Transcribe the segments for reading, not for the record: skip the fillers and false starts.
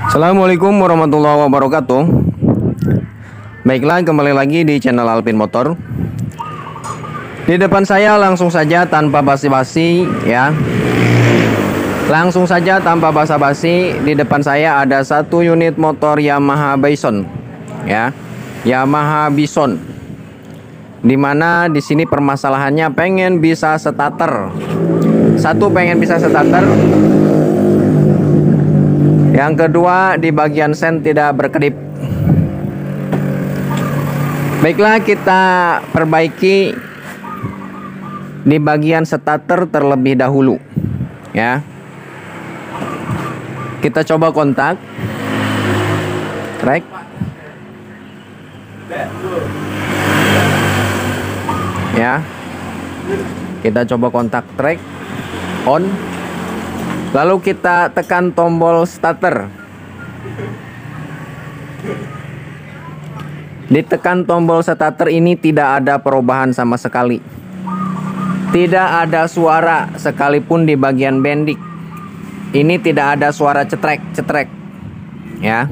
Assalamualaikum warahmatullahi wabarakatuh. Baiklah, kembali lagi di channel Alpin Motor. Di depan saya langsung saja tanpa basa-basi ya. Langsung saja tanpa basa-basi, di depan saya ada satu unit motor Yamaha Bison ya. Yamaha Bison. Dimana di sini permasalahannya pengen bisa starter. Satu, pengen bisa starter. Yang kedua, di bagian sen tidak berkedip. Baiklah, kita perbaiki di bagian starter terlebih dahulu ya. Kita coba kontak track ya. Kita coba kontak track on. Lalu kita tekan tombol starter. Ditekan tombol starter ini tidak ada perubahan sama sekali. Tidak ada suara sekalipun di bagian bendik. Ini tidak ada suara cetrek ya.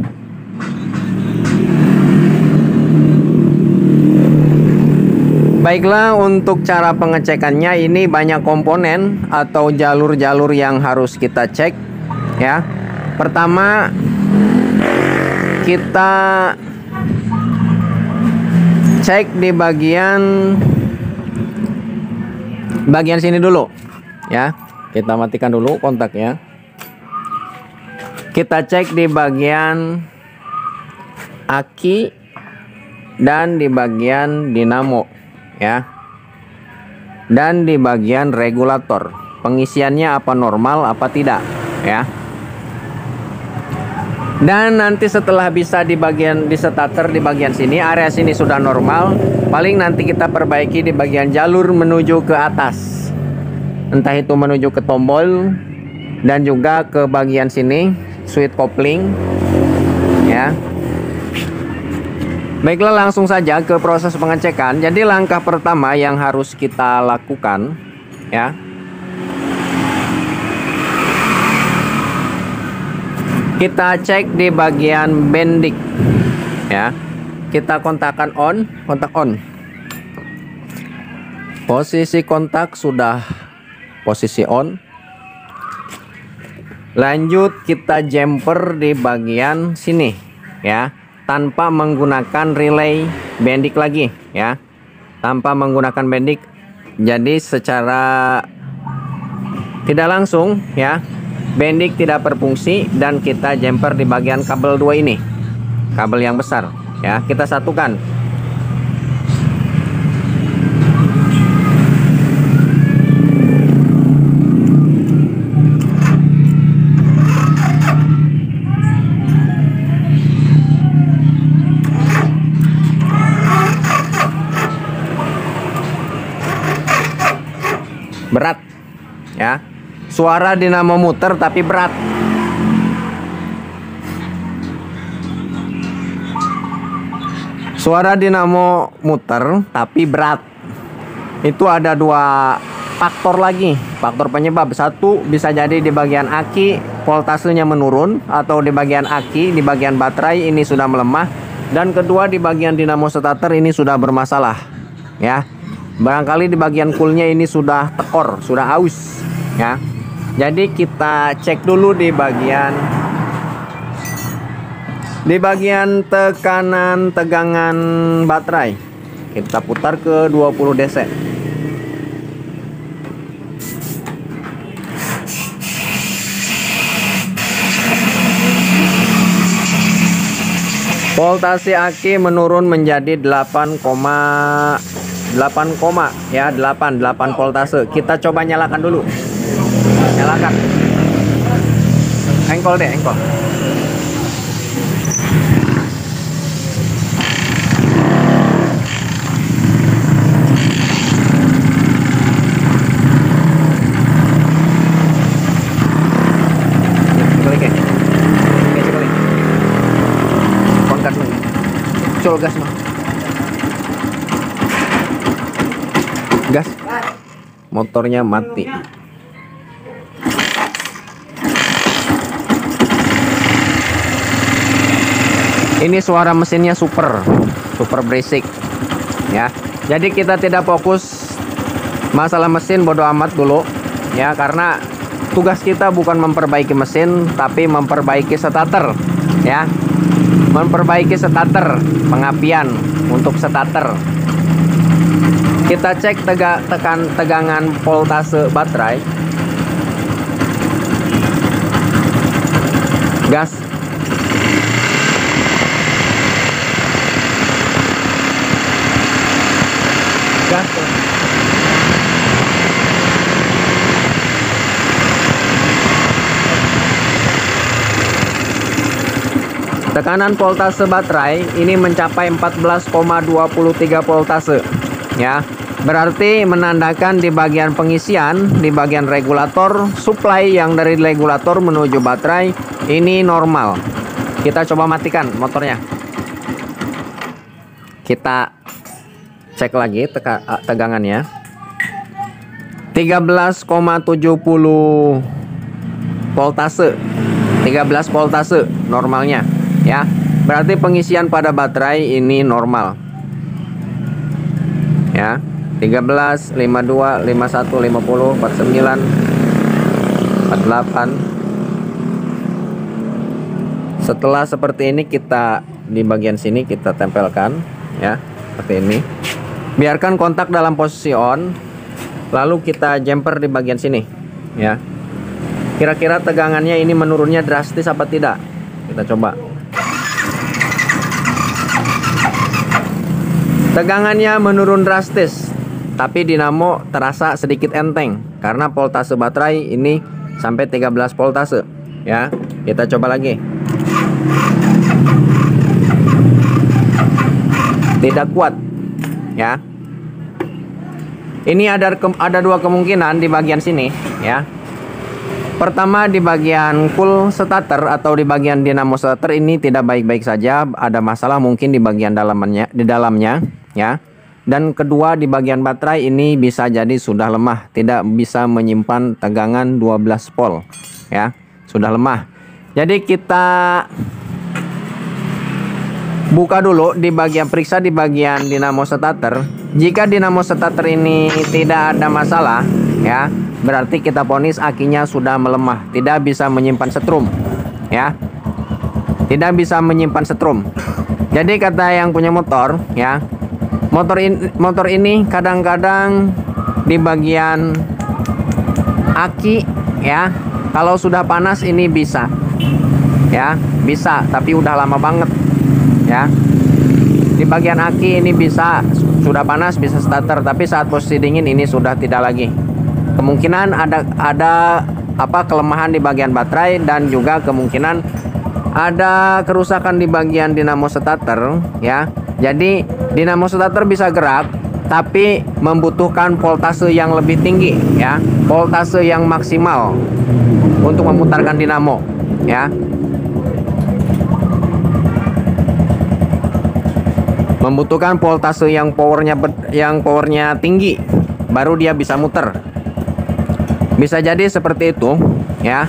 Baiklah, untuk cara pengecekannya ini banyak komponen atau jalur-jalur yang harus kita cek ya. Pertama, kita cek di bagian sini dulu ya. Kita matikan dulu kontaknya. Kita cek di bagian aki dan di bagian dinamo ya, dan di bagian regulator pengisiannya apa normal apa tidak ya. Dan nanti setelah bisa di starter di bagian sini, area sini sudah normal, paling nanti kita perbaiki di bagian jalur menuju ke atas, entah itu menuju ke tombol dan juga ke bagian sini switch coupling ya. Baiklah, langsung saja ke proses pengecekan. Jadi langkah pertama yang harus kita lakukan ya, kita cek di bagian bendik ya. Kita kontak on. Posisi kontak sudah posisi on. Lanjut kita jumper di bagian sini ya, tanpa menggunakan relay bendik lagi ya, tanpa menggunakan bendik. Jadi secara tidak langsung ya, bendik tidak berfungsi, dan kita jumper di bagian kabel 2 ini, kabel yang besar ya. Kita satukan. Berat ya, suara dinamo muter tapi berat. Suara dinamo muter tapi berat. Itu ada dua faktor lagi, faktor penyebab. Satu, bisa jadi di bagian aki voltasenya menurun, atau di bagian aki, di bagian baterai ini sudah melemah. Dan kedua, di bagian dinamo starter ini sudah bermasalah ya. Barangkali di bagian coolnya ini sudah tekor, sudah aus ya. Jadi kita cek dulu di bagian tekanan tegangan baterai. Kita putar ke 20 DC. Voltase aki menurun menjadi 8 ya, 8 voltase. Kita coba nyalakan dulu. Nyalakan. Engkol deh, engkol. Kontak nih. Col gas mah. Gas. Motornya mati. Ini suara mesinnya super berisik ya. Jadi kita tidak fokus masalah mesin, bodo amat dulu ya, karena tugas kita bukan memperbaiki mesin tapi memperbaiki starter ya. Memperbaiki starter, pengapian untuk starter. Kita cek tegangan voltase baterai. Gas. Gas. Tekanan voltase baterai ini mencapai 14,23 voltase ya. Berarti menandakan di bagian pengisian, di bagian regulator supply yang dari regulator menuju baterai ini normal. Kita coba matikan motornya. Kita cek lagi tegangannya. 13,70 voltase. 13 voltase normalnya ya. Berarti pengisian pada baterai ini normal ya. 13, 52, 51, 50, 49, 48. Setelah seperti ini, kita di bagian sini kita tempelkan ya, seperti ini. Biarkan kontak dalam posisi on, lalu kita jumper di bagian sini ya. Kira-kira tegangannya ini menurunnya drastis apa tidak? Kita coba. Tegangannya menurun drastis, tapi dinamo terasa sedikit enteng karena voltase baterai ini sampai 13 voltase ya. Kita coba lagi. Tidak kuat ya. Ini ada dua kemungkinan di bagian sini ya. Pertama, di bagian cool starter atau di bagian dinamo starter ini tidak baik-baik saja, ada masalah mungkin di bagian dalamnya ya. Dan kedua, di bagian baterai ini bisa jadi sudah lemah, tidak bisa menyimpan tegangan 12 volt ya, sudah lemah. Jadi kita buka dulu di bagian, periksa di bagian dinamo starter. Jika dinamo starter ini tidak ada masalah ya, berarti kita vonis akinya sudah melemah, tidak bisa menyimpan setrum ya, tidak bisa menyimpan setrum. Jadi kata yang punya motor ya, motor ini kadang-kadang di bagian aki ya, kalau sudah panas ini bisa ya, bisa, tapi udah lama banget ya. Di bagian aki ini bisa, sudah panas bisa starter, tapi saat posisi dingin ini sudah tidak lagi. Kemungkinan ada kelemahan di bagian baterai, dan juga kemungkinan ada kerusakan di bagian dinamo starter ya. Jadi dinamo starter bisa gerak, tapi membutuhkan voltase yang lebih tinggi ya, voltase yang maksimal untuk memutarkan dinamo ya. Membutuhkan voltase yang powernya tinggi, baru dia bisa muter. Bisa jadi seperti itu ya.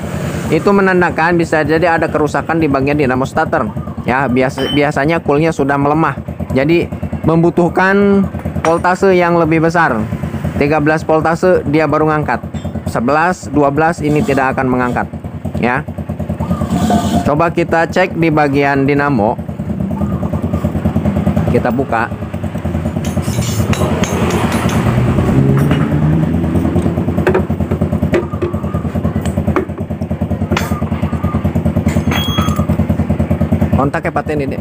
Itu menandakan bisa jadi ada kerusakan di bagian dinamo starter ya. Biasanya coolnya sudah melemah, jadi membutuhkan voltase yang lebih besar. 13 voltase dia baru ngangkat, 11, 12 ini tidak akan mengangkat ya. Coba kita cek di bagian dinamo. Kita buka. Kontaknya paten ini.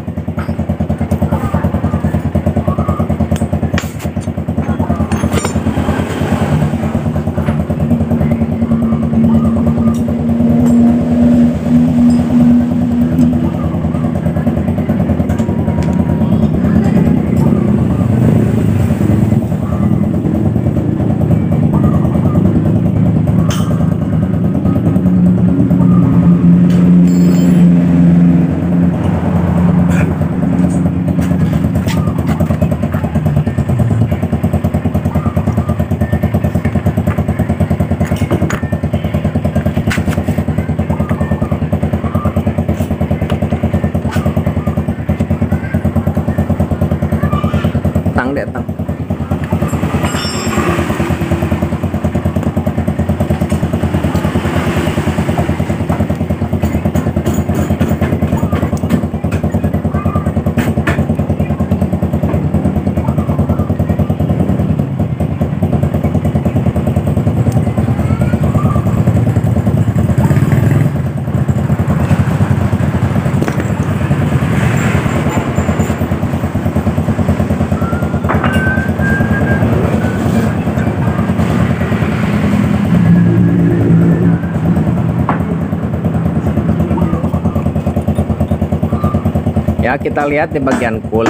Ya, kita lihat di bagian cool.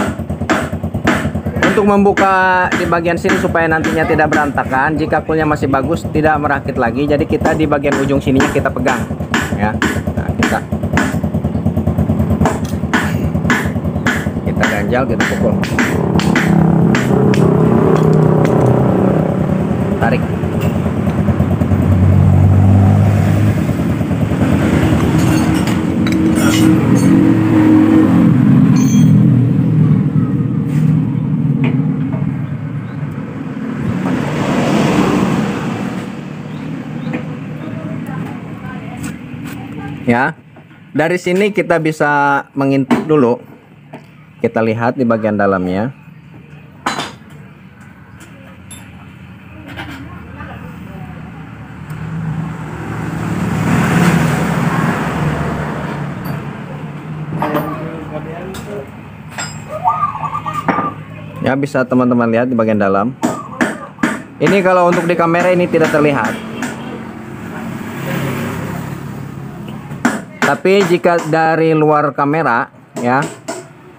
Untuk membuka di bagian sini supaya nantinya tidak berantakan, jika coolnya masih bagus, tidak merakit lagi, jadi kita di bagian ujung sininya kita pegang, ya. Nah, kita ganjal, kita pukul, tarik. Ya, dari sini kita bisa mengintip dulu. Kita lihat di bagian dalamnya. Ya, bisa teman-teman lihat di bagian dalam. Ini kalau untuk di kamera ini tidak terlihat. Tapi jika dari luar kamera, ya,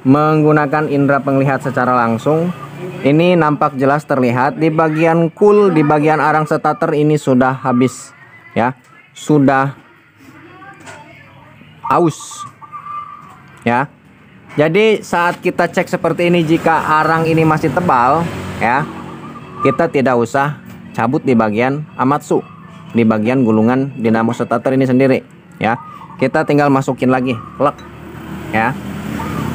menggunakan indera penglihat secara langsung, ini nampak jelas terlihat di bagian cool, di bagian arang starter ini sudah habis, ya, sudah aus, ya. Jadi saat kita cek seperti ini, jika arang ini masih tebal, ya, kita tidak usah cabut di bagian Amatsu, di bagian gulungan dinamo starter ini sendiri, ya. Kita tinggal masukin lagi plug, ya,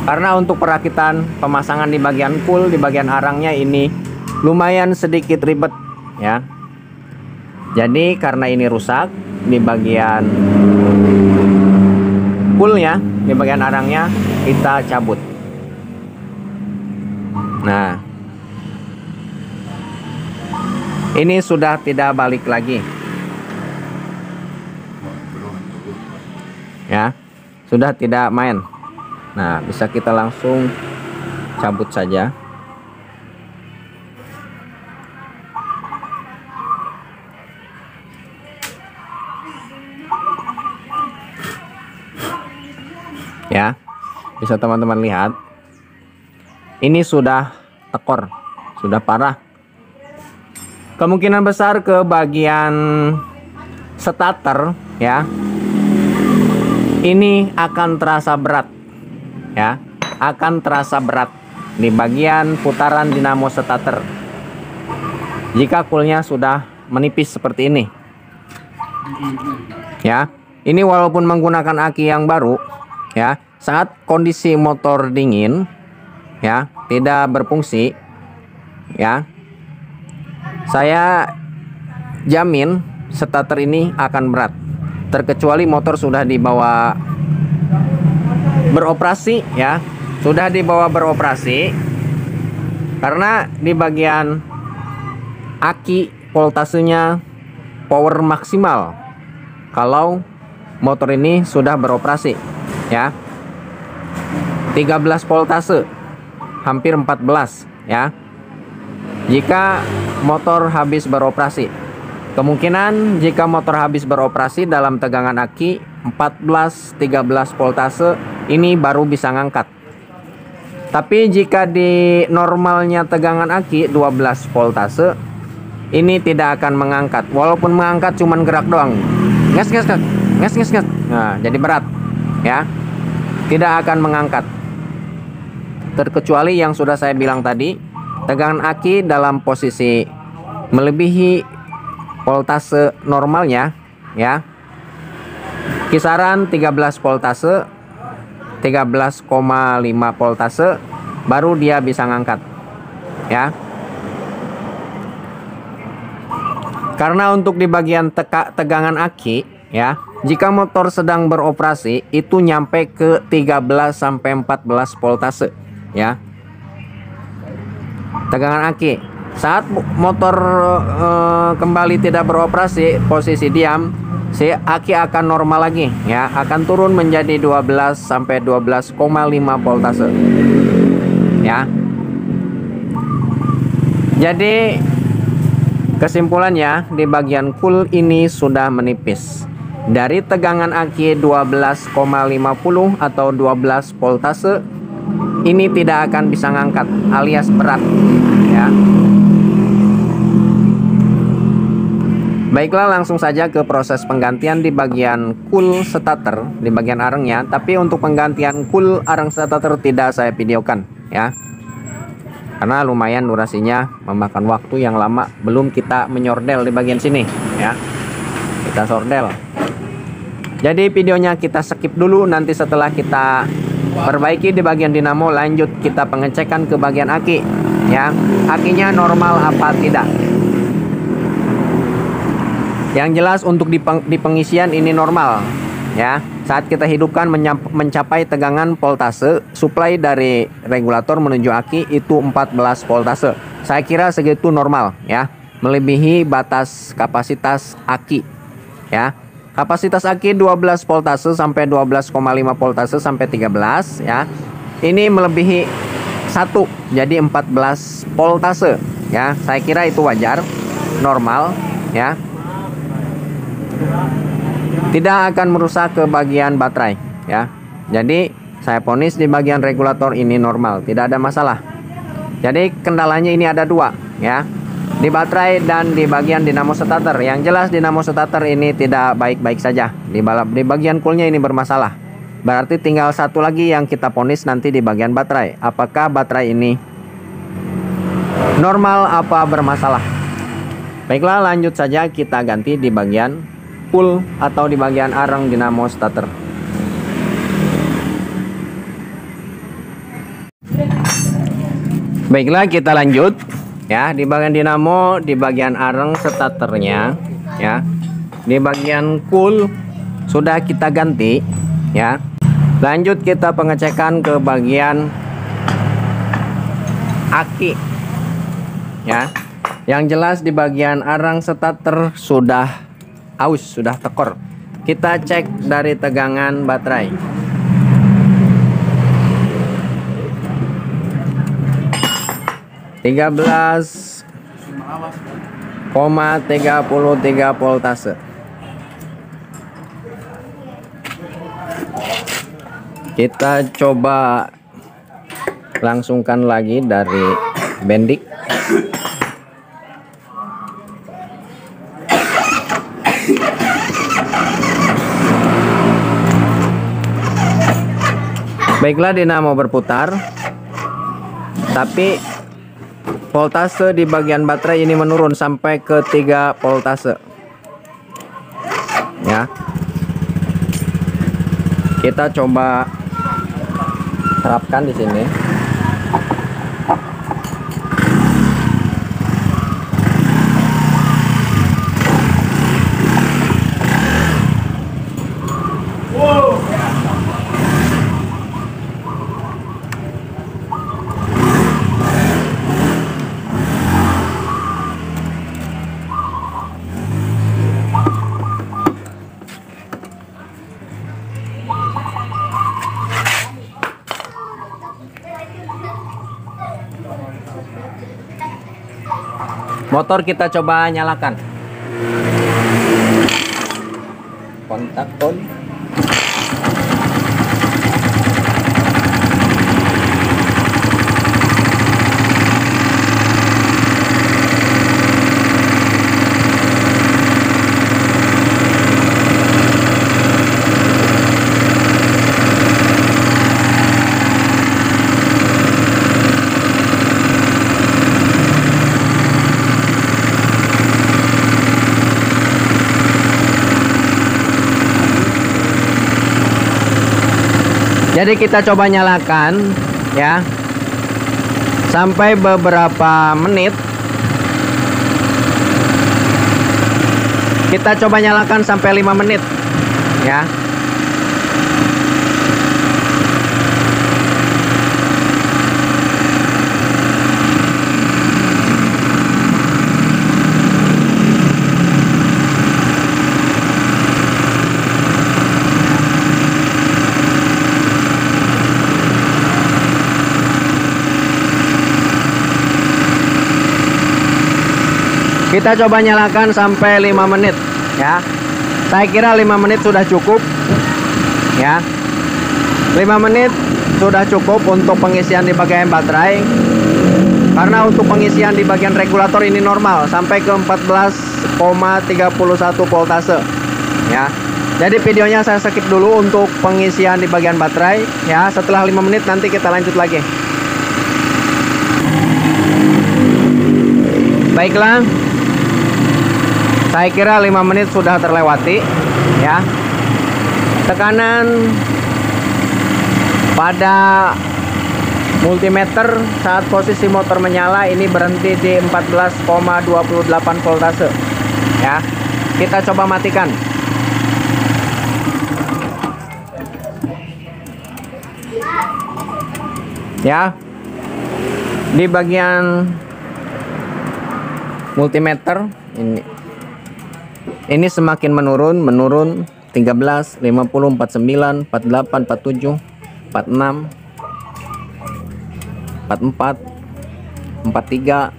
karena untuk perakitan pemasangan di bagian cool, di bagian arangnya ini lumayan sedikit ribet, ya. Jadi karena ini rusak di bagian coolnya, di bagian arangnya kita cabut. Nah, ini sudah tidak balik lagi, ya, sudah tidak main. Nah, bisa kita langsung cabut saja. Ya, bisa teman-teman lihat, ini sudah tekor, sudah parah. Kemungkinan besar ke bagian starter, ya, ini akan terasa berat, ya, akan terasa berat di bagian putaran dinamo starter jika coolnya sudah menipis seperti ini, ya. Ini walaupun menggunakan aki yang baru, ya, saat kondisi motor dingin, ya, tidak berfungsi, ya, saya jamin starter ini akan berat. Terkecuali motor sudah dibawa beroperasi, ya, sudah dibawa beroperasi, karena di bagian aki voltasenya power maksimal kalau motor ini sudah beroperasi, ya, 13 voltase, hampir 14, ya. Jika motor habis beroperasi, kemungkinan jika motor habis beroperasi dalam tegangan aki 14-13 voltase ini baru bisa ngangkat. Tapi jika di normalnya tegangan aki 12 voltase ini tidak akan mengangkat. Walaupun mengangkat cuman gerak doang. Nges. Nah, jadi berat, ya. Tidak akan mengangkat. Terkecuali yang sudah saya bilang tadi, tegangan aki dalam posisi melebihi voltase normalnya, ya, kisaran 13 voltase, 13,5 voltase baru dia bisa ngangkat, ya. Karena untuk di bagian tegangan aki, ya, jika motor sedang beroperasi itu nyampe ke 13 sampai 14 voltase, ya, tegangan aki. Saat motor kembali tidak beroperasi, posisi diam, si aki akan normal lagi, ya, akan turun menjadi 12 sampai 12,5 voltase, ya. Jadi kesimpulannya di bagian cool ini sudah menipis. Dari tegangan aki 12,50 atau 12 voltase ini tidak akan bisa ngangkat alias berat ya. Baiklah, langsung saja ke proses penggantian di bagian cool starter di bagian arengnya. Tapi untuk penggantian cool areng starter tidak saya videokan ya, karena lumayan durasinya, memakan waktu yang lama. Belum kita menyordel di bagian sini ya, kita sordel. Jadi videonya kita skip dulu. Nanti setelah kita perbaiki di bagian dinamo, lanjut kita pengecekan ke bagian aki ya, akinya normal apa tidak. Yang jelas untuk di pengisian ini normal ya. Saat kita hidupkan mencapai tegangan voltase suplai dari regulator menuju aki itu 14 voltase. Saya kira segitu normal ya, melebihi batas kapasitas aki ya. Kapasitas aki 12 voltase sampai 12,5 voltase sampai 13 ya. Ini melebihi 1 jadi 14 voltase ya. Saya kira itu wajar, normal ya. Tidak akan merusak ke bagian baterai ya. Jadi saya vonis di bagian regulator ini normal, tidak ada masalah. Jadi kendalanya ini ada dua ya, di baterai dan di bagian dinamo starter. Yang jelas dinamo starter ini tidak baik-baik saja. Di bagian coolnya ini bermasalah. Berarti tinggal satu lagi yang kita vonis nanti di bagian baterai. Apakah baterai ini normal apa bermasalah? Baiklah, lanjut saja kita ganti di bagian cool atau di bagian areng dinamo starter. Baiklah, kita lanjut ya di bagian dinamo, di bagian areng starternya ya. Di bagian cool sudah kita ganti ya. Lanjut kita pengecekan ke bagian aki ya. Yang jelas di bagian areng starter sudah aus, sudah tekor. Kita cek dari tegangan baterai. Tiga belas 33 voltase. Kita coba langsungkan lagi dari bendik. Baiklah, dinamo berputar, tapi voltase di bagian baterai ini menurun sampai ke 3 voltase ya. Kita coba terapkan di sini. Motor kita coba nyalakan. Kontak on. Jadi kita coba nyalakan ya, sampai beberapa menit. Kita coba nyalakan sampai 5 menit ya. Kita coba nyalakan sampai 5 menit ya. Saya kira 5 menit sudah cukup ya. 5 menit sudah cukup untuk pengisian di bagian baterai. Karena untuk pengisian di bagian regulator ini normal sampai ke 14,31 voltase ya. Jadi videonya saya skip dulu untuk pengisian di bagian baterai ya. Setelah 5 menit nanti kita lanjut lagi. Baiklah, saya kira 5 menit sudah terlewati ya. Tekanan pada multimeter saat posisi motor menyala ini berhenti di 14,28 voltase ya. Kita coba matikan. Ya, di bagian multimeter ini semakin menurun 13, 50, 49, 48, 47, 46, 44, 43.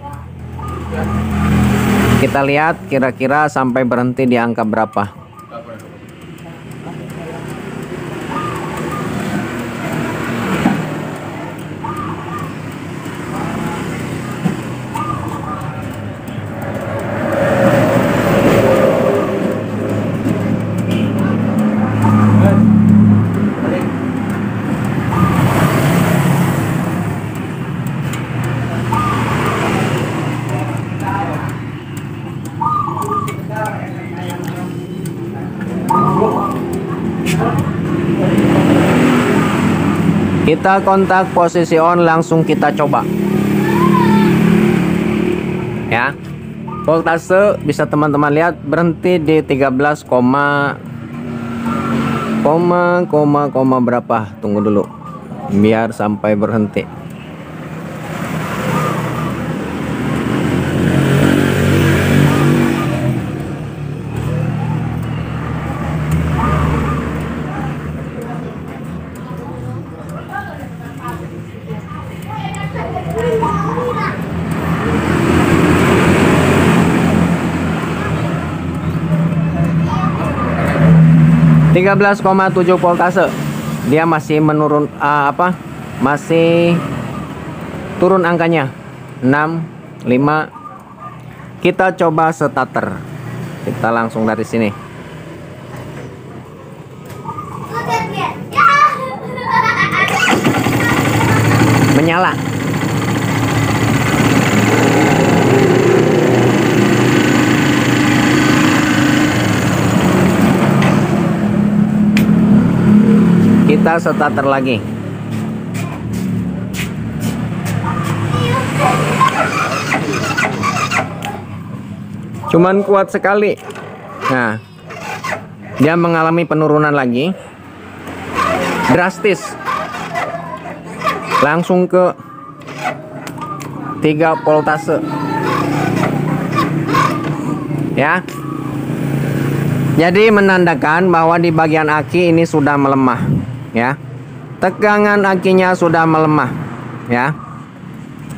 Kita lihat kira-kira sampai berhenti di angka berapa. 4. Kita kontak posisi on, langsung kita coba ya. Voltase bisa teman-teman lihat berhenti di 13, berapa, tunggu dulu biar sampai berhenti. Tiga 13,7 voltase. Dia masih menurun, masih turun angkanya 6, 5. Kita coba starter. Kita langsung dari sini. Menyala. Kita starter lagi. Cuman kuat sekali. Nah, dia mengalami penurunan lagi drastis, langsung ke 3 voltase ya. Jadi menandakan bahwa di bagian aki ini sudah melemah ya. Tegangan akinya sudah melemah ya.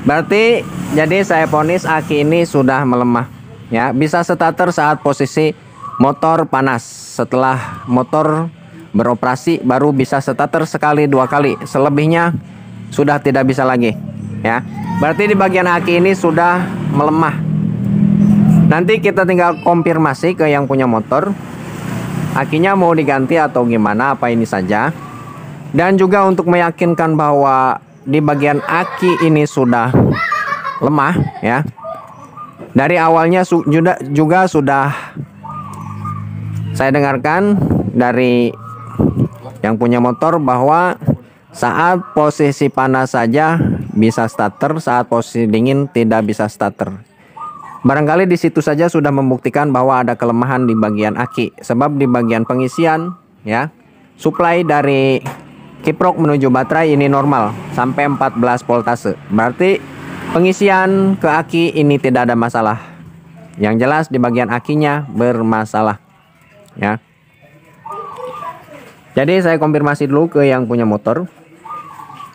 Berarti jadi saya vonis aki ini sudah melemah ya. Bisa starter saat posisi motor panas. Setelah motor beroperasi baru bisa starter sekali 2 kali. Selebihnya sudah tidak bisa lagi ya. Berarti di bagian aki ini sudah melemah. Nanti kita tinggal konfirmasi ke yang punya motor, akinya mau diganti atau gimana, apa ini saja. Dan juga untuk meyakinkan bahwa di bagian aki ini sudah lemah ya. Dari awalnya juga sudah saya dengarkan dari yang punya motor bahwa saat posisi panas saja bisa starter, saat posisi dingin tidak bisa starter. Barangkali di situ saja sudah membuktikan bahwa ada kelemahan di bagian aki. Sebab di bagian pengisian ya, suplai dari kiprok menuju baterai ini normal sampai 14 voltase. Berarti pengisian ke aki ini tidak ada masalah. Yang jelas di bagian akinya bermasalah ya. Jadi saya konfirmasi dulu ke yang punya motor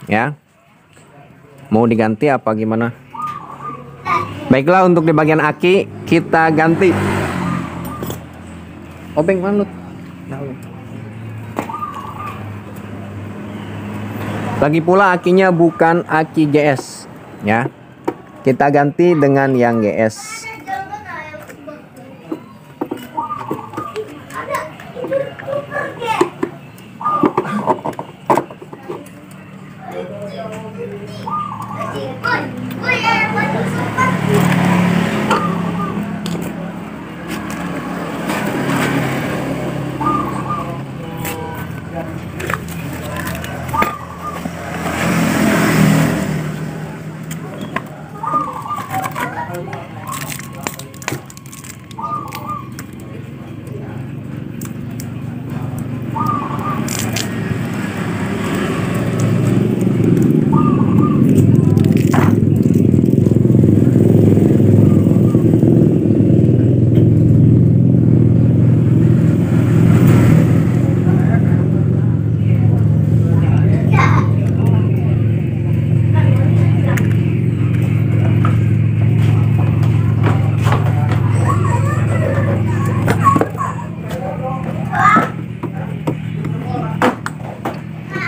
ya, mau diganti apa gimana. Baiklah, untuk di bagian aki kita ganti. Obeng manut. Lagi pula akinya bukan aki GS ya. Kita ganti dengan yang GS.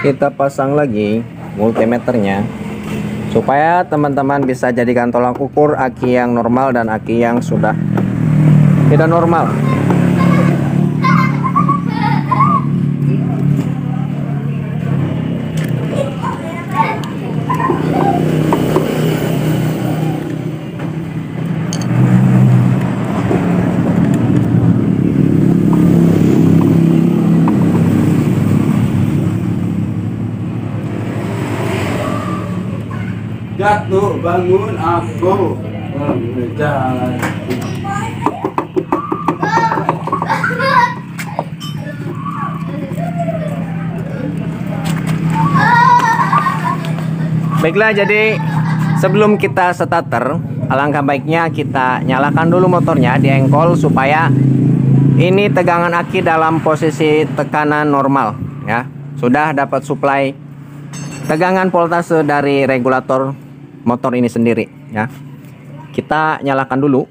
Kita pasang lagi multimeternya supaya teman-teman bisa jadikan tolak ukur aki yang normal dan aki yang sudah tidak normal. Jatuh bangun aku berjalan. Baiklah, jadi sebelum kita starter, alangkah baiknya kita nyalakan dulu motornya di engkol supaya ini tegangan aki dalam posisi tekanan normal ya. Sudah dapat suplai tegangan voltase dari regulator motor ini sendiri ya. Kita nyalakan dulu.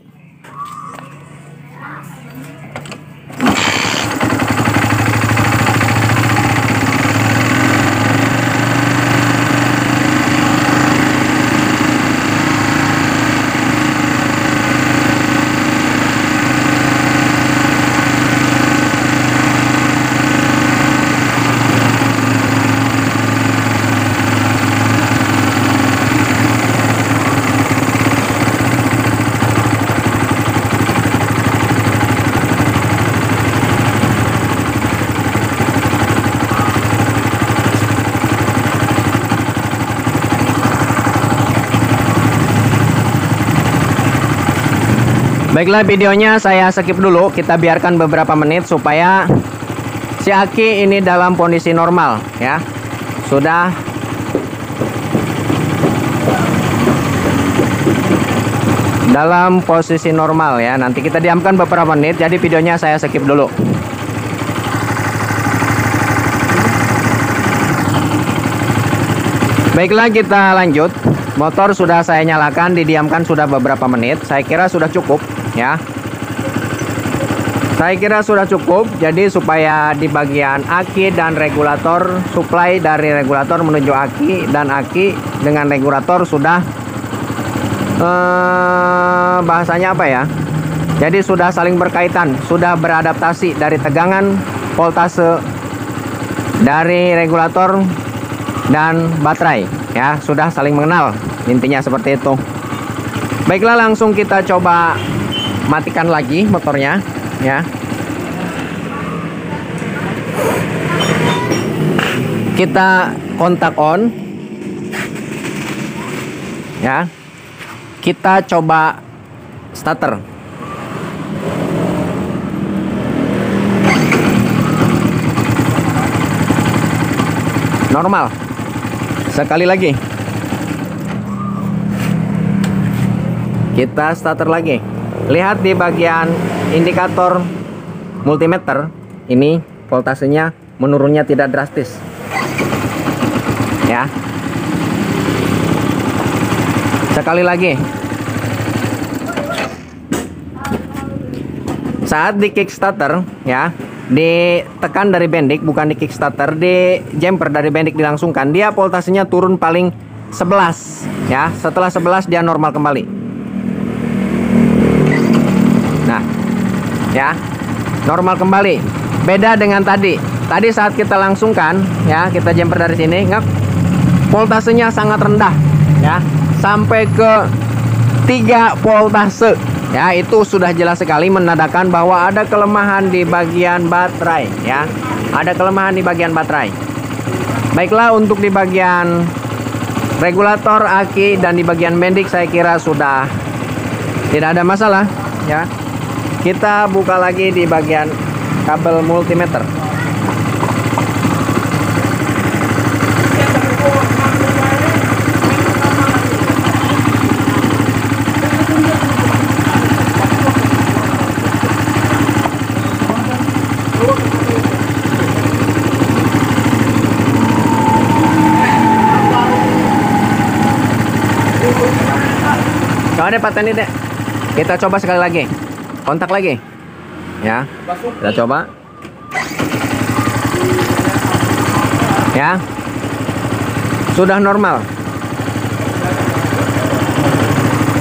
Baiklah, videonya saya skip dulu, kita biarkan beberapa menit supaya si aki ini dalam kondisi normal ya. Sudah dalam posisi normal ya. Nanti kita diamkan beberapa menit, jadi videonya saya skip dulu. Baiklah, kita lanjut. Motor sudah saya nyalakan, didiamkan sudah beberapa menit. Saya kira sudah cukup ya. Saya kira sudah cukup. Jadi supaya di bagian aki dan regulator, suplai dari regulator menuju aki dan aki dengan regulator sudah bahasanya apa ya? Jadi sudah saling berkaitan, sudah beradaptasi dari tegangan voltase dari regulator dan baterai ya, sudah saling mengenal, intinya seperti itu. Baiklah, langsung kita coba matikan lagi motornya ya. Kita kontak on ya. Kita coba starter. Normal. Sekali lagi. Kita starter lagi. Lihat di bagian indikator multimeter, ini voltasenya menurunnya tidak drastis. Ya. Sekali lagi. Saat di kickstarter ya, ditekan dari bendik, bukan di kickstarter, di jumper dari bendik dilangsungkan, dia voltasenya turun paling 11 ya. Setelah 11 dia normal kembali. Nah, ya, normal kembali. Beda dengan tadi. Tadi saat kita langsungkan ya, kita jumper dari sini, ngap, voltasenya sangat rendah ya, sampai ke 3 voltase. Ya, itu sudah jelas sekali menandakan bahwa ada kelemahan di bagian baterai ya. Ada kelemahan di bagian baterai. Baiklah, untuk di bagian regulator, aki, dan di bagian bendik saya kira sudah tidak ada masalah ya. Kita buka lagi di bagian kabel multimeter. Coba deh paten ini deh. Kita coba sekali lagi. Kontak lagi. Ya. Kita coba. Ya. Sudah normal.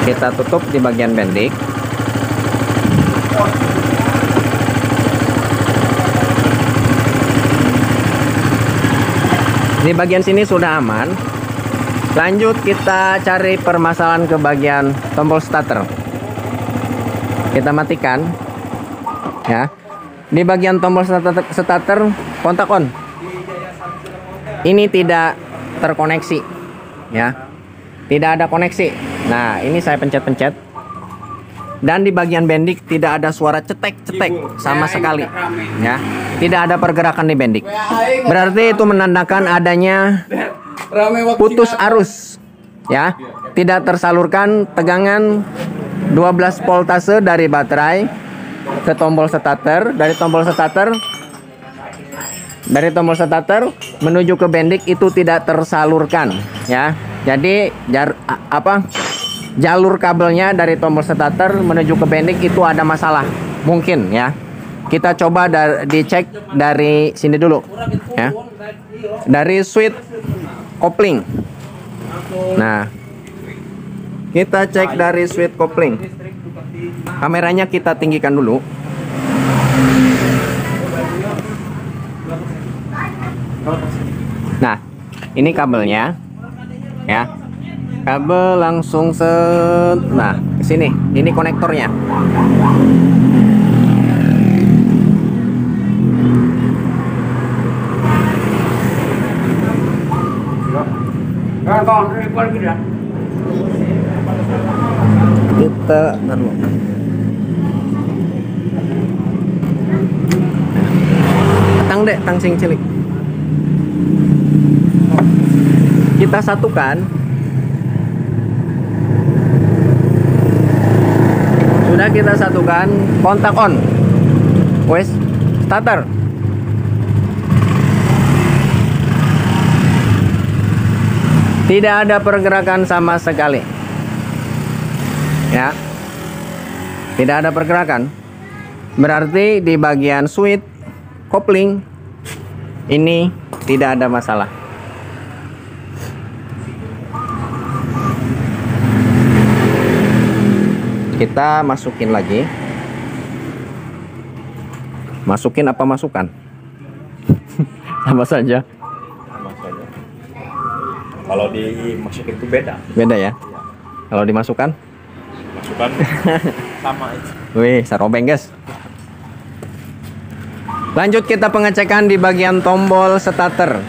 Kita tutup di bagian bendik. Di bagian sini sudah aman. Lanjut kita cari permasalahan ke bagian tombol starter. Kita matikan ya. Di bagian tombol starter kontak on. Ini tidak terkoneksi ya. Tidak ada koneksi. Nah, ini saya pencet-pencet. Dan di bagian bendik tidak ada suara cetek-cetek sama sekali ya. Tidak ada pergerakan di bendik. Berarti itu menandakan adanya putus arus ya. Tidak tersalurkan tegangan 12 voltase dari baterai ke tombol starter. Dari tombol starter menuju ke bendik itu tidak tersalurkan ya. Jadi jalur kabelnya dari tombol starter menuju ke bendik itu ada masalah mungkin ya. Kita coba dicek dari sini dulu ya. Dari switch kopling. Nah, kita cek dari switch kopling. Kameranya kita tinggikan dulu. Nah, ini kabelnya ya. Kabel langsung nah, ke sini. Ini konektornya. Kita taruh. Tang dek, tang sing cilik. Kita satukan. Sudah kita satukan, kontak on. Wes, starter. Tidak ada pergerakan sama sekali. Ya. Tidak ada pergerakan. Berarti di bagian switch kopling ini tidak ada masalah. Kita masukin lagi. Masukin apa masukan? Sama saja. Kalau dimasukin itu beda. Beda ya? Kalau dimasukkan? Masukan sama aja. Wih, sarobeng guys. Lanjut kita pengecekan di bagian tombol starter.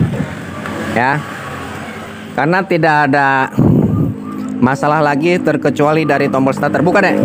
Ya. Karena tidak ada masalah lagi terkecuali dari tombol starter. Buka deh.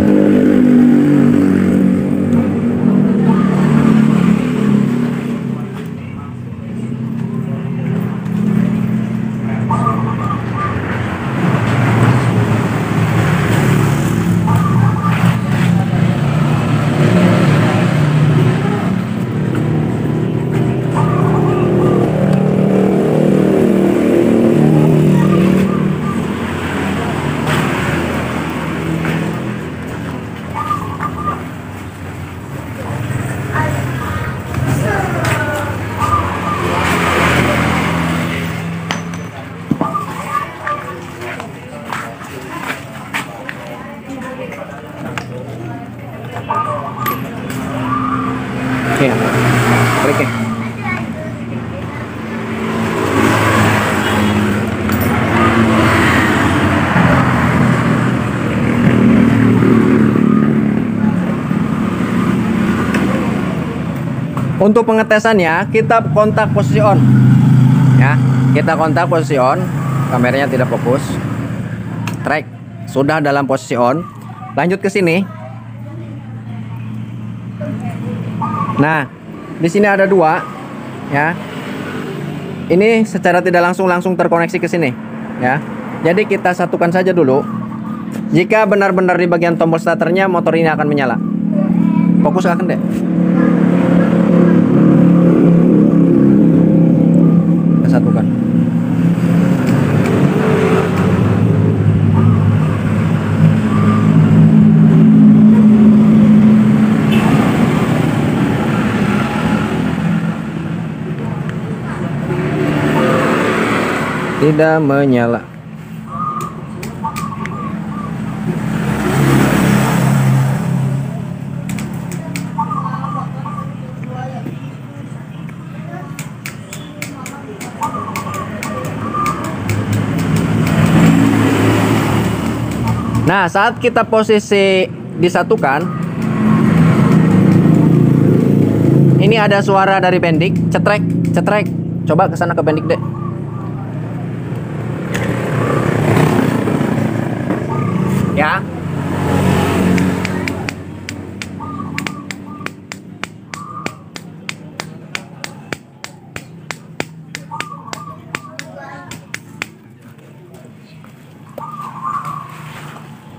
Untuk pengetesannya kita kontak posisi on. Ya, kita kontak posisi on. Kameranya tidak fokus. Track sudah dalam posisi on. Lanjut ke sini. Nah, di sini ada dua, ya. Ini secara tidak langsung terkoneksi ke sini, ya. Jadi kita satukan saja dulu. Jika benar-benar di bagian tombol starternya, motor ini akan menyala. Fokus akan deh. Kita satukan. Tidak menyala. Nah, saat kita posisi disatukan, ini ada suara dari bendik, cetrek, cetrek. Coba ke sana ke bendik, Dek. Ya.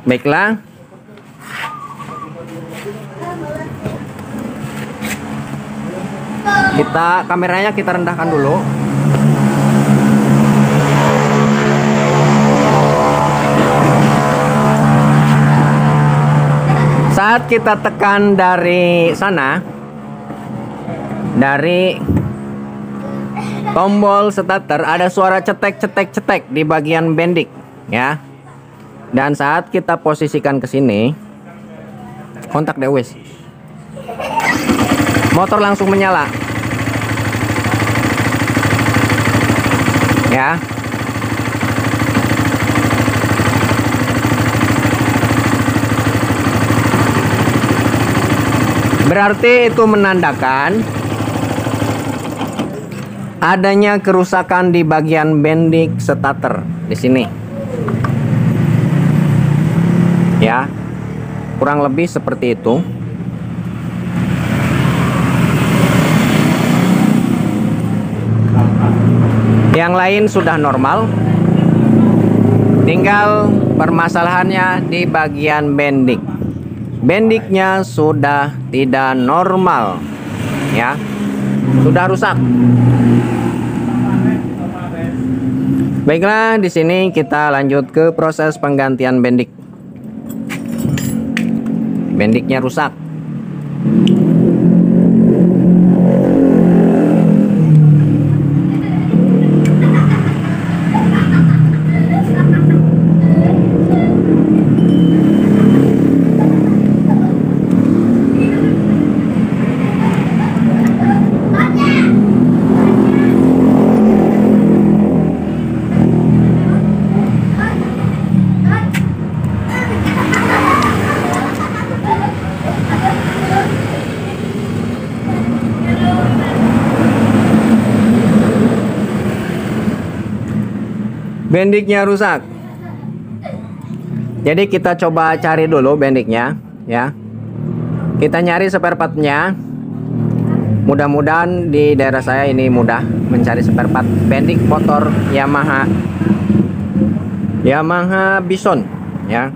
Baiklah. Kameranya kita rendahkan dulu. Saat kita tekan dari sana, dari tombol starter, ada suara cetek di bagian bendik, ya. Dan saat kita posisikan ke sini, kontak dewis, motor langsung menyala, ya. Berarti itu menandakan adanya kerusakan di bagian bendik starter di sini. Ya, kurang lebih seperti itu. Yang lain sudah normal, tinggal permasalahannya di bagian bendik. Bendiknya sudah tidak normal, ya, sudah rusak. Baiklah, di sini kita lanjut ke proses penggantian bendik. Bendiknya rusak. Bendiknya rusak. Jadi kita coba cari dulu bendiknya, ya. Kita nyari spare partnya. Mudah-mudahan di daerah saya ini mudah mencari spare part bendik motor Yamaha Bison, ya.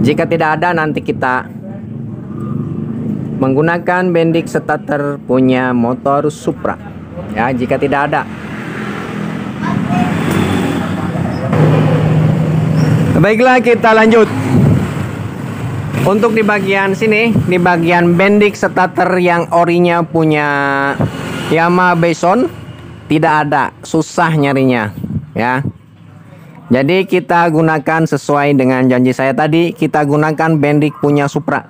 Jika tidak ada, nanti kita menggunakan bendik starter punya motor Supra, ya. Jika tidak ada, baiklah, kita lanjut. Untuk di bagian sini, di bagian bendik starter yang orinya punya Yamaha Bison, tidak ada, susah nyarinya, ya. Jadi kita gunakan sesuai dengan janji saya tadi, kita gunakan bendik punya Supra.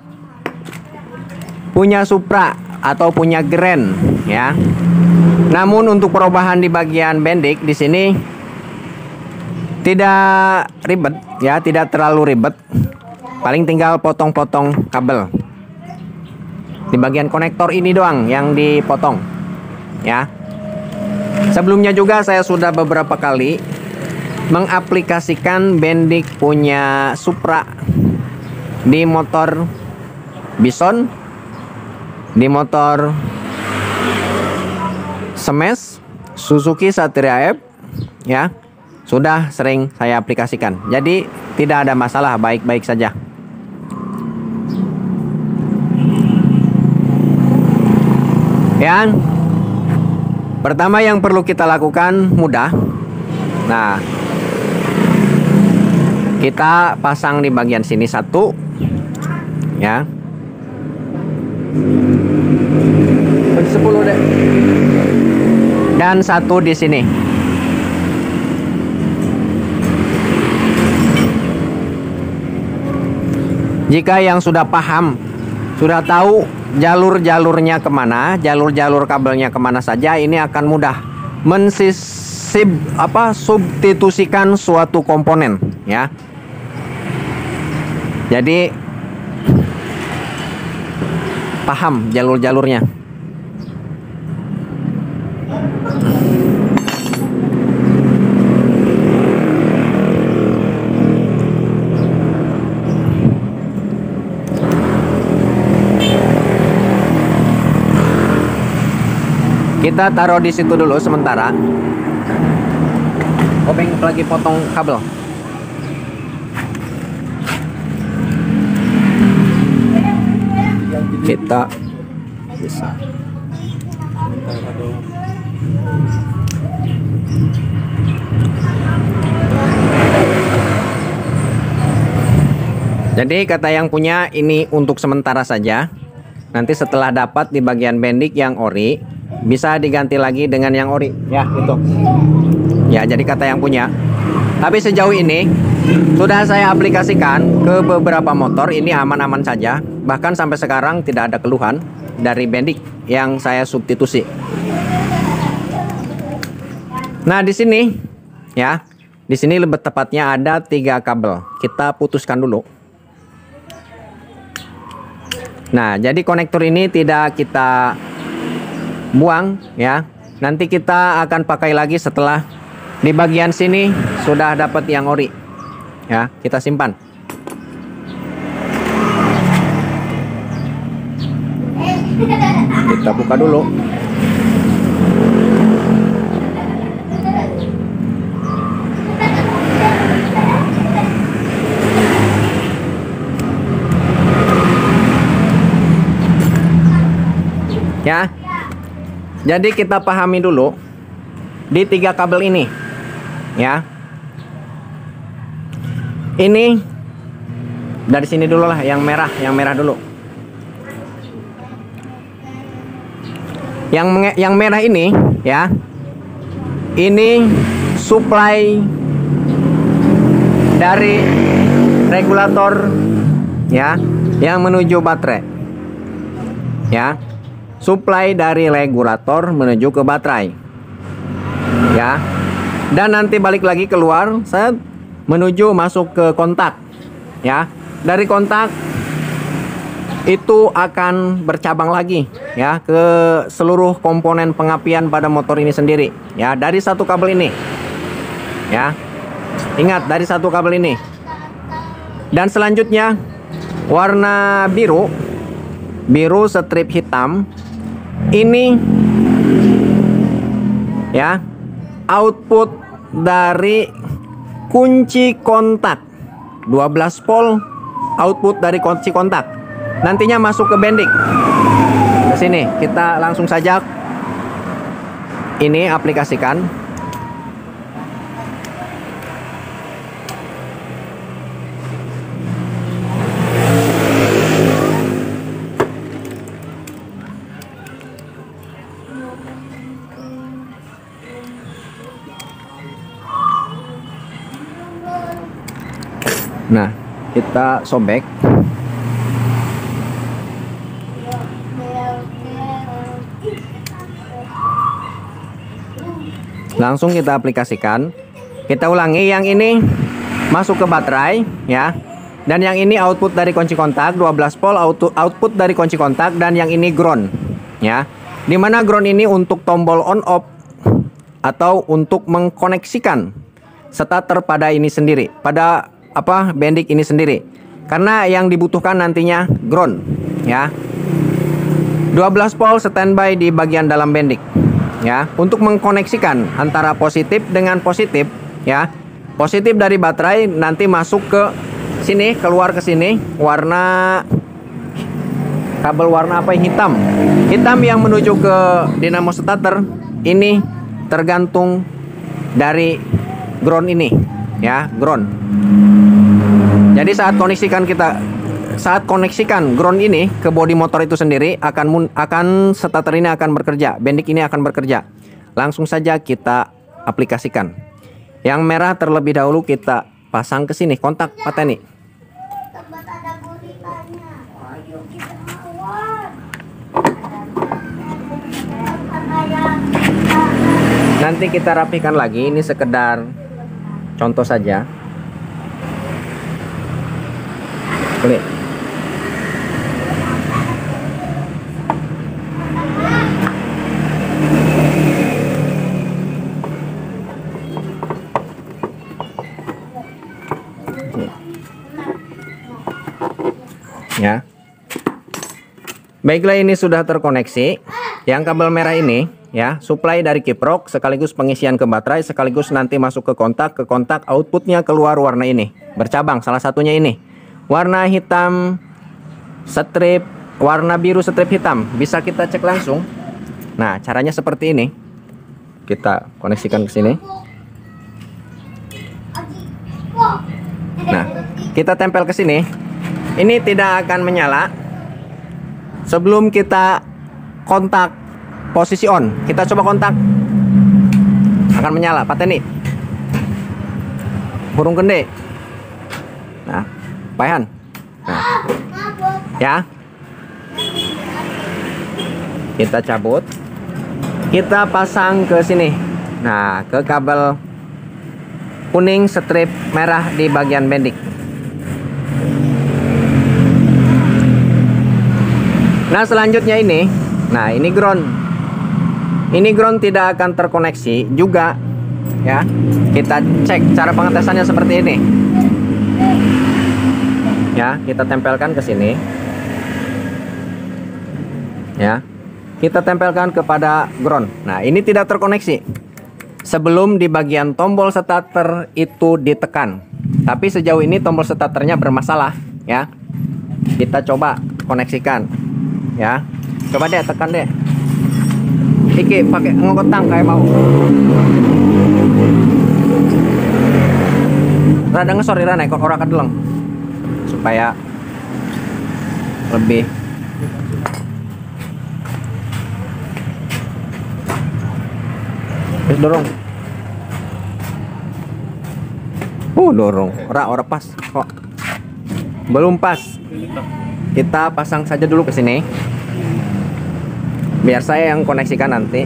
Punya Supra atau punya Grand, ya. Namun untuk perubahan di bagian bendik di sini tidak ribet, ya, tidak terlalu ribet. Paling tinggal potong-potong kabel. Di bagian konektor ini doang yang dipotong, ya. Sebelumnya juga saya sudah beberapa kali mengaplikasikan bendik punya Supra di motor Bison, di motor Smash, Suzuki Satria F, ya. Sudah sering saya aplikasikan. Jadi tidak ada masalah, baik-baik saja. Ya. Pertama yang perlu kita lakukan mudah. Nah, kita pasang di bagian sini satu, ya. 10 deh. Dan satu di sini. Jika yang sudah paham, sudah tahu jalur-jalurnya kemana, jalur-jalur kabelnya kemana saja, ini akan mudah substitusikan suatu komponen, ya. Jadi paham jalur-jalurnya. Kita taruh di situ dulu sementara. Obeng lagi potong kabel. Kita bisa. Jadi kata yang punya ini untuk sementara saja. Nanti setelah dapat di bagian bendik yang ori, bisa diganti lagi dengan yang ori, ya itu. Ya, jadi kata yang punya. Tapi sejauh ini sudah saya aplikasikan ke beberapa motor, ini aman-aman saja. Bahkan sampai sekarang tidak ada keluhan dari bendik yang saya substitusi. Nah, di sini ya, di sini lebih tepatnya ada 3 kabel. Kita putuskan dulu. Nah, jadi konektor ini tidak kita buang, ya. Nanti kita akan pakai lagi setelah di bagian sini sudah dapat yang ori, ya. Kita simpan. Kita buka dulu. Ya. Jadi kita pahami dulu di 3 kabel ini, ya. Ini dari sini dulu lah, yang merah dulu. Yang merah ini, ya. Ini supply dari regulator, ya, yang menuju baterai. Ya. Supply dari regulator menuju ke baterai, ya. Dan nanti balik lagi keluar, saya menuju masuk ke kontak, ya. Dari kontak itu akan bercabang lagi, ya, ke seluruh komponen pengapian pada motor ini sendiri, ya. Dari satu kabel ini, ya. Ingat, dari satu kabel ini. Dan selanjutnya warna biru strip hitam. Ini, ya, output dari kunci kontak 12 volt, output dari kunci kontak. Nantinya masuk ke bendik. Ke sini kita langsung saja ini aplikasikan. Nah, kita sobek. Langsung kita aplikasikan. Kita ulangi, yang ini masuk ke baterai, ya. Dan yang ini output dari kunci kontak 12 volt output dari kunci kontak, dan yang ini ground ya. Dimana ground ini untuk tombol on off atau untuk mengkoneksikan starter pada ini sendiri, pada bendik ini sendiri. Karena yang dibutuhkan nantinya ground ya. 12 volt standby di bagian dalam bendik ya, untuk mengkoneksikan antara positif dengan positif ya. Positif dari baterai nanti masuk ke sini, keluar ke sini, warna kabel warna apa, hitam yang menuju ke dinamo starter. Ini tergantung dari ground ini ya, ground. Jadi saat koneksikan ground ini ke bodi motor itu sendiri, akan starter ini akan bekerja, bendik ini akan bekerja. Langsung saja kita aplikasikan. Yang merah terlebih dahulu kita pasang ke sini, kontak pateni. Nanti kita rapikan lagi, ini sekedar contoh saja. Klik. Ya. Baiklah, ini sudah terkoneksi. Yang kabel merah ini ya, supply dari kiprok sekaligus pengisian ke baterai, sekaligus nanti masuk ke kontak outputnya keluar warna ini. Bercabang, salah satunya ini. Warna hitam strip, warna biru strip hitam. Bisa kita cek langsung. Nah, caranya seperti ini. Kita koneksikan ke sini. Nah, kita tempel ke sini. Ini tidak akan menyala sebelum kita kontak posisi on. Kita coba kontak, akan menyala. Pateni burung gede. Nah, payan. Nah, ya, kita cabut, kita pasang ke sini. Nah, ke kabel kuning strip merah di bagian bendik. Nah, selanjutnya ini, nah ini ground. Ini ground tidak akan terkoneksi juga ya. Kita cek cara pengetesannya seperti ini. Ya, kita tempelkan ke sini. Ya. Kita tempelkan kepada ground. Nah, ini tidak terkoneksi sebelum di bagian tombol starter itu ditekan. Tapi sejauh ini tombol starternya bermasalah ya. Kita coba koneksikan. Ya, coba deh, tekan deh. Iki pakai ngokotang kayak mau. Rada ngesor irana ekor ora kadeleng. Supaya lebih dorong. Dorong. Ora pas kok. Belum pas. Kita pasang saja dulu ke sini. Biar saya yang koneksikan nanti.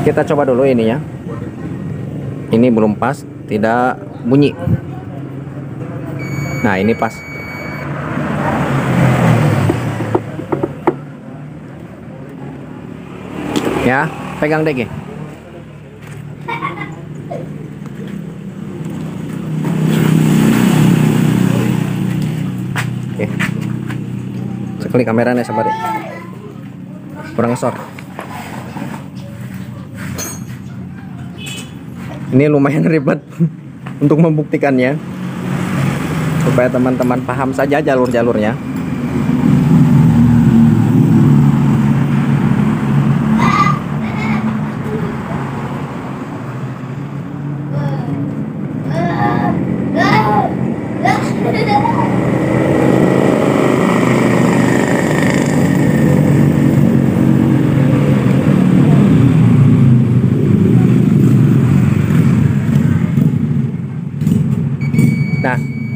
Kita coba dulu ini ya. Ini belum pas, tidak bunyi. Nah, ini pas. Ya, pegang deh, Oke. Sekali kameranya sabar deh. Kurang ngesor. Ini lumayan ribet untuk membuktikannya, supaya teman-teman paham saja jalur-jalurnya.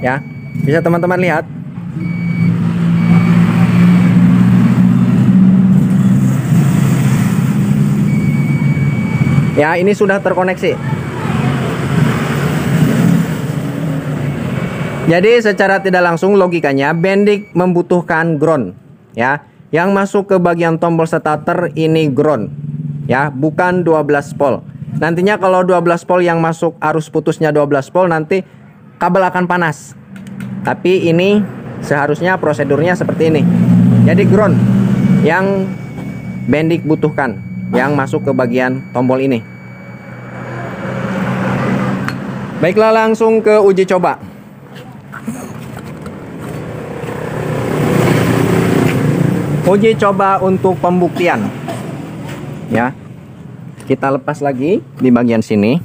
Ya, bisa teman-teman lihat. Ya, ini sudah terkoneksi. Jadi secara tidak langsung logikanya Bendik membutuhkan ground, ya. Yang masuk ke bagian tombol starter ini ground, ya, bukan 12 volt. Nantinya kalau 12 volt yang masuk arus putusnya 12 volt, nanti kabel akan panas. Tapi ini seharusnya prosedurnya seperti ini. Jadi ground yang Bendik butuhkan, yang masuk ke bagian tombol ini. Baiklah, langsung ke uji coba. Uji coba untuk pembuktian. Ya. Kita lepas lagi di bagian sini.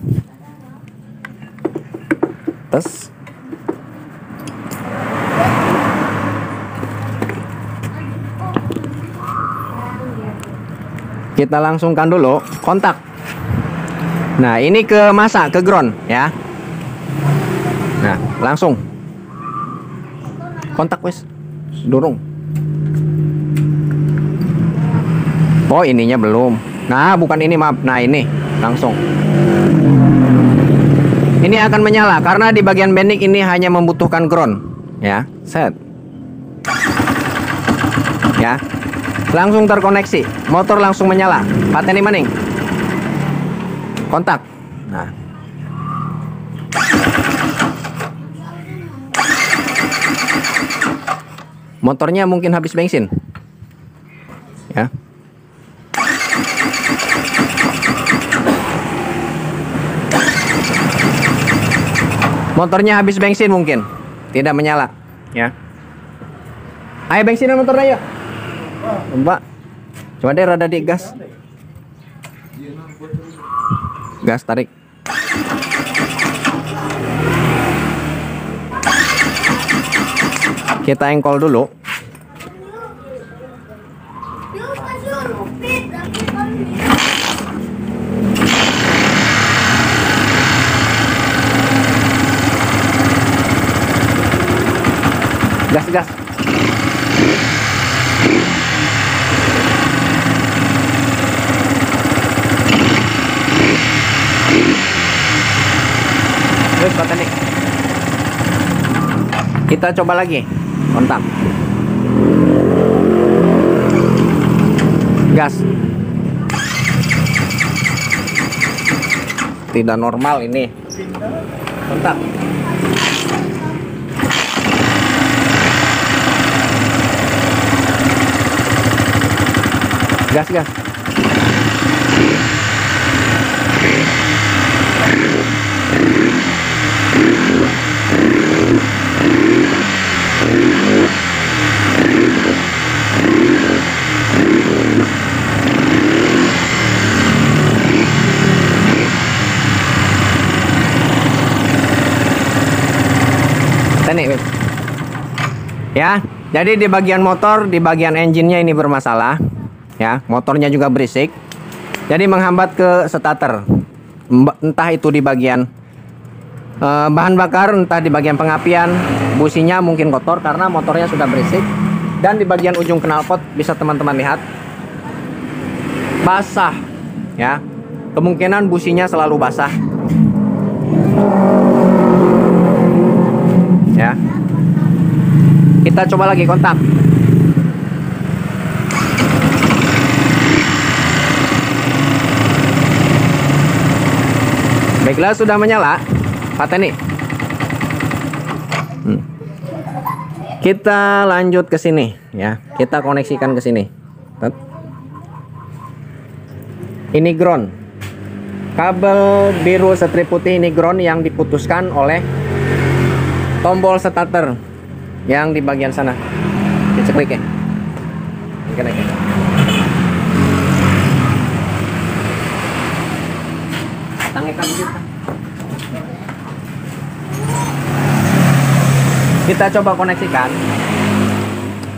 Tes. Kita langsungkan dulu kontak. Nah, ini ke masa, ke ground, ya. Nah, langsung kontak wes, dorong. Oh, ininya belum. Nah, bukan ini, maaf. Nah, ini langsung. Ini akan menyala karena di bagian Bendik ini hanya membutuhkan ground, ya. Set. Ya. Langsung terkoneksi, motor langsung menyala. Pateni maning. Kontak. Nah. Motornya mungkin habis bensin. Ya. Motornya habis bensin mungkin. Tidak menyala, ya. Ayo bensinan motornya, yuk. Mbak, coba deh rada di gas. Gas tarik. Kita engkol dulu. Gas, gas. Terus pateni. Kita coba lagi. Kontak. Gas. Tidak normal ini. Kontak. Gas, gas. Nih, ya, jadi di bagian motor, di bagian engine-nya ini bermasalah, ya, motornya juga berisik, jadi menghambat ke starter, entah itu di bagian bahan bakar, entah di bagian pengapian, businya mungkin kotor karena motornya sudah berisik, dan di bagian ujung knalpot bisa teman-teman lihat basah, ya, kemungkinan businya selalu basah. Ya, kita coba lagi kontak. Baiklah, sudah menyala. Pateni. Kita lanjut ke sini, ya. Kita koneksikan ke sini. Ini ground. Kabel biru strip putih ini ground yang diputuskan oleh tombol starter yang di bagian sana. Diceklik ya. Kita coba koneksikan.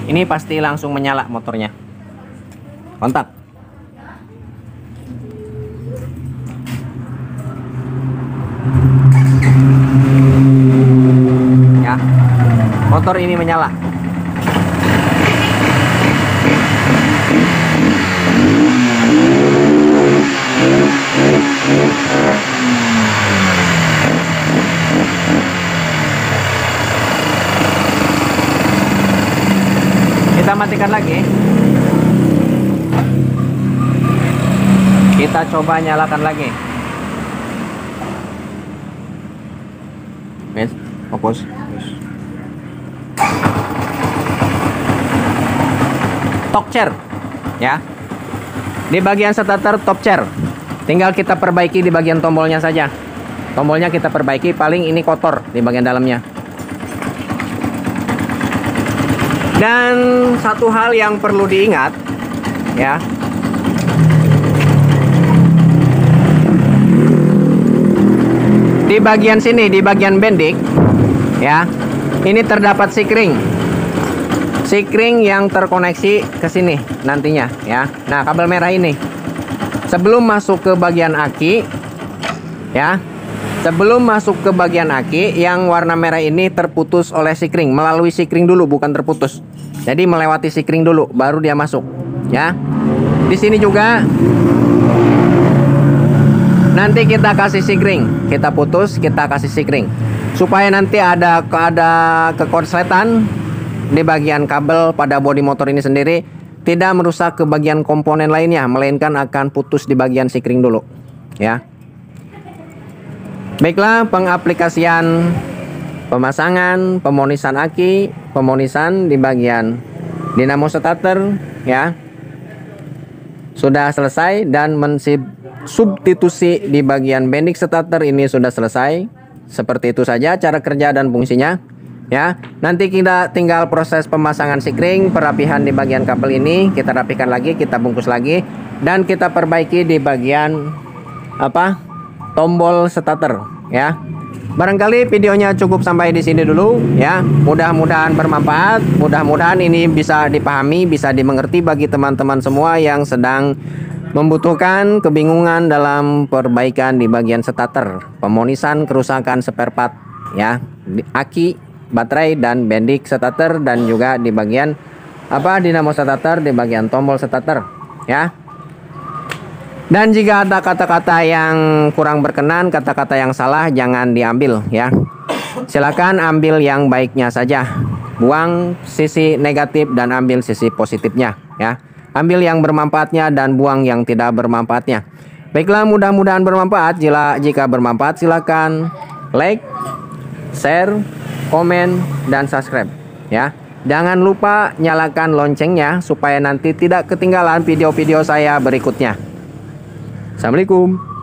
Ini pasti langsung menyala motornya. Kontak. Ya. motor ini menyala. Kita matikan lagi. Kita coba nyalakan lagi. Yes, fokus. Top chair, ya. Di bagian starter top chair, tinggal kita perbaiki di bagian tombolnya saja. Tombolnya kita perbaiki, paling ini kotor di bagian dalamnya. Dan satu hal yang perlu diingat, ya. Di bagian sini, di bagian bendik, ya, ini terdapat sikring yang terkoneksi ke sini nantinya, ya. Nah, kabel merah ini sebelum masuk ke bagian aki, ya, sebelum masuk ke bagian aki, yang warna merah ini terputus oleh sikring, melalui sikring dulu, bukan terputus. Jadi melewati sikring dulu, baru dia masuk, ya. Di sini juga nanti kita kasih sikring, kita putus, kita kasih sikring, supaya nanti ada kekonsletan di bagian kabel pada bodi motor ini sendiri, tidak merusak ke bagian komponen lainnya, melainkan akan putus di bagian sikring dulu, ya. Baiklah, pengaplikasian pemasangan, pemonisan aki, pemonisan di bagian dinamo starter, ya, sudah selesai, dan substitusi di bagian bendik starter ini sudah selesai. Seperti itu saja cara kerja dan fungsinya, ya. Nanti kita tinggal proses pemasangan sikring, perapihan di bagian kabel ini, kita rapikan lagi, kita bungkus lagi, dan kita perbaiki di bagian tombol starter, ya. Barangkali videonya cukup sampai di sini dulu, ya. Mudah-mudahan bermanfaat, mudah-mudahan ini bisa dipahami, bisa dimengerti bagi teman-teman semua yang sedang membutuhkan kebingungan dalam perbaikan di bagian starter, pemonisan kerusakan spare part, ya, aki, baterai, dan bendik starter, dan juga di bagian dinamo starter, di bagian tombol starter, ya. Dan jika ada kata-kata yang kurang berkenan, kata-kata yang salah, jangan diambil, ya. Silakan ambil yang baiknya saja, buang sisi negatif dan ambil sisi positifnya, ya. Ambil yang bermanfaatnya dan buang yang tidak bermanfaatnya. Baiklah, mudah-mudahan bermanfaat. Jika bermanfaat, silakan like, share, komen, dan subscribe, ya. Jangan lupa nyalakan loncengnya supaya nanti tidak ketinggalan video-video saya berikutnya. Assalamualaikum.